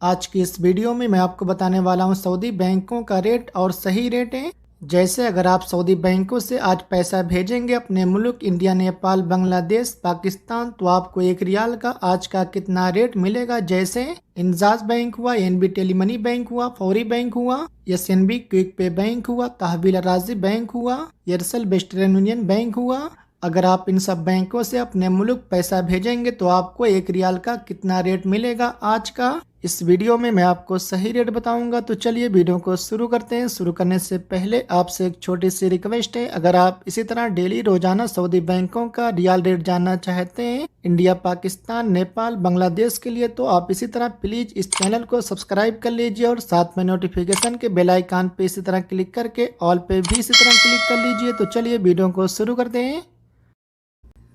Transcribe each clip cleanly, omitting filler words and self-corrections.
आज की इस वीडियो में मैं आपको बताने वाला हूं सऊदी बैंकों का रेट और सही रेट है। जैसे अगर आप सऊदी बैंकों से आज पैसा भेजेंगे अपने मुल्क इंडिया, नेपाल, बांग्लादेश, पाकिस्तान, तो आपको एक रियाल का आज का कितना रेट मिलेगा। जैसे इंजाज बैंक हुआ, एनबी टेलीमनी बैंक हुआ, फौरी बैंक हुआ, एसएनबी क्विक पे बैंक हुआ, तहवील अराजी बैंक हुआ, एयरसेल वेस्टर्न यूनियन बैंक हुआ। अगर आप इन सब बैंकों से अपने मुल्क पैसा भेजेंगे तो आपको एक रियाल का कितना रेट मिलेगा आज का, इस वीडियो में मैं आपको सही रेट बताऊंगा। तो चलिए वीडियो को शुरू करते हैं। शुरू करने से पहले आपसे एक छोटी सी रिक्वेस्ट है, अगर आप इसी तरह डेली रोजाना सऊदी बैंकों का रियाल रेट जानना चाहते हैं इंडिया, पाकिस्तान, नेपाल, बांग्लादेश के लिए, तो आप इसी तरह प्लीज इस चैनल को सब्सक्राइब कर लीजिए और साथ में नोटिफिकेशन के बेल आइकन पे इसी तरह क्लिक करके ऑल पे भी इसी तरह क्लिक कर लीजिए। तो चलिए वीडियो को शुरू करते हैं।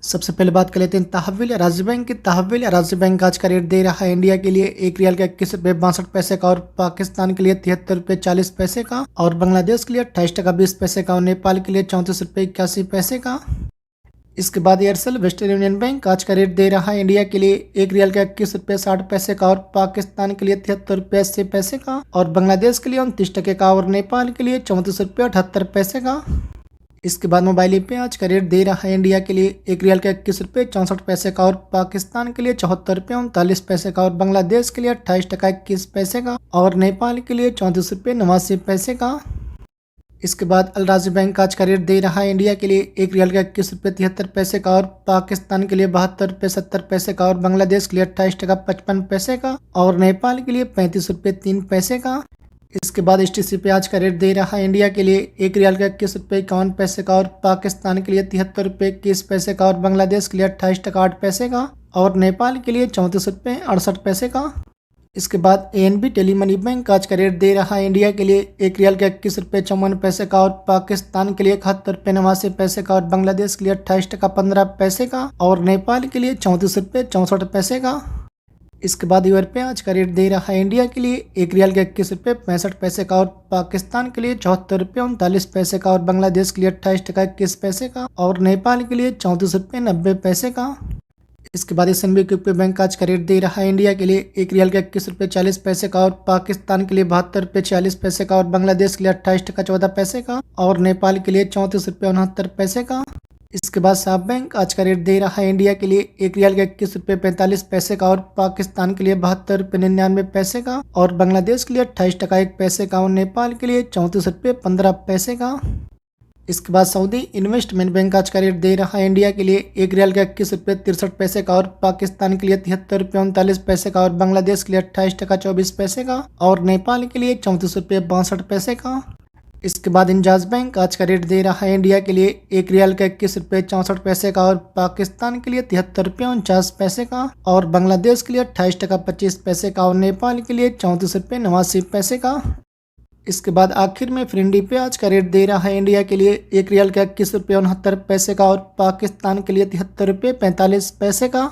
सबसे पहले बात कर लेते हैं तहवील अराजी बैंक की। तहवील अराजी बैंक आज का रेट दे रहा है इंडिया के लिए एक रियाल का 21 रुपये 62 पैसे का, और पाकिस्तान के लिए 73 रुपये 40 पैसे का, और बांग्लादेश के लिए 28 टका 20 पैसे का, और नेपाल के लिए 34 रुपये 81 पैसे का। इसके बाद एयरसेल वेस्टर्न यूनियन बैंक आज का रेट दे रहा है इंडिया के लिए एक रियाल का 21 रुपये 60 पैसे का, और पाकिस्तान के लिए 73 रुपये 80 पैसे का, और बांग्लादेश के लिए 29 टके का, और नेपाल के लिए 34 रुपये 78 पैसे का। इसके बाद मोबाइल पे आज का रेट दे रहा है इंडिया के लिए एक रियाल का 21 रुपये 64 पैसे का, और पाकिस्तान के लिए 74 रुपये 39 पैसे का, और बांग्लादेश के लिए 28 टका 21 पैसे का, और नेपाल के लिए 34 रुपये 89 पैसे का। इसके बाद अल राजी बैंक आज का रेट दे रहा है इंडिया के लिए एक रियाल का 21 रुपये 73 पैसे का, और पाकिस्तान के लिए 72 रुपये 70 पैसे का, और बांग्लादेश के लिए 28 टका 55 पैसे का, और नेपाल के लिए 35 रुपये 3 पैसे का। इसके बाद एसटीसी पे आज का रेट दे रहा है इंडिया के लिए एक रियाल का 21 रुपये 51 पैसे का, और पाकिस्तान के लिए 73 रुपये 21 पैसे का, और बांग्लादेश के लिए 28 टका 8 पैसे का, और नेपाल के लिए 34 रुपये 68 पैसे का। इसके बाद एनबी टेलीमनी बैंक आज का रेट दे रहा है इंडिया के लिए एक रियाल का 21 रुपये 54 पैसे का, और पाकिस्तान के लिए 71 रुपये 89 पैसे का, और बांग्लादेश के लिए 28 टका 15 पैसे का, और नेपाल के लिए 34 रुपये 64 पैसे का। इसके बाद यूरो पे आज का रेट दे रहा है इंडिया के लिए एक रियाल का 21 रुपये 65 पैसे का, और पाकिस्तान के लिए 74 रुपये 39 पैसे का, और बांग्लादेश के लिए 28 टका 21 पैसे का, और नेपाल के लिए 34 रुपये 90 पैसे का। इसके बाद एसएनबी क्विक बैंक आज का रेट दे रहा है इंडिया के लिए एक रियाल का 21 रुपये 40 पैसे का, और पाकिस्तान के लिए 72 रुपये 40 पैसे का, और बांग्लादेश के लिए 28 टका 14 पैसे का, और नेपाल के लिए 34 रुपये 69 पैसे का। इसके बाद साफ बैंक आज का रेट दे रहा है इंडिया के लिए एक रियाल का 21 रुपये 45 पैसे का, और पाकिस्तान के लिए 72 रुपये 99 पैसे का, और बांग्लादेश के लिए 28 टका 1 पैसे का, और नेपाल के लिए 34 रुपये 15 पैसे का। इसके बाद सऊदी इन्वेस्टमेंट बैंक आज का रेट दे रहा है इंडिया के लिए एक रियाल का 21 रुपये 63 पैसे का, और पाकिस्तान के लिए 73 रुपये 39 पैसे का, और बांग्लादेश के लिए 28 टका 24 पैसे का, और नेपाल के लिए 34 रुपये 62 पैसे का। इसके बाद इंजाज बैंक आज का रेट दे रहा है इंडिया के लिए एक रियाल का 21 रुपये 64 पैसे का, और पाकिस्तान के लिए 73 रुपये 49 पैसे का, और बांग्लादेश के लिए 28 टका 25 पैसे का, और नेपाल के लिए 34 रुपये 89 पैसे का। इसके बाद आखिर में फ्रेंडी पे आज का रेट दे रहा है इंडिया के लिए एक रियाल का 21 रुपये 69 पैसे का, और पाकिस्तान के लिए 73 रुपये 45 पैसे का।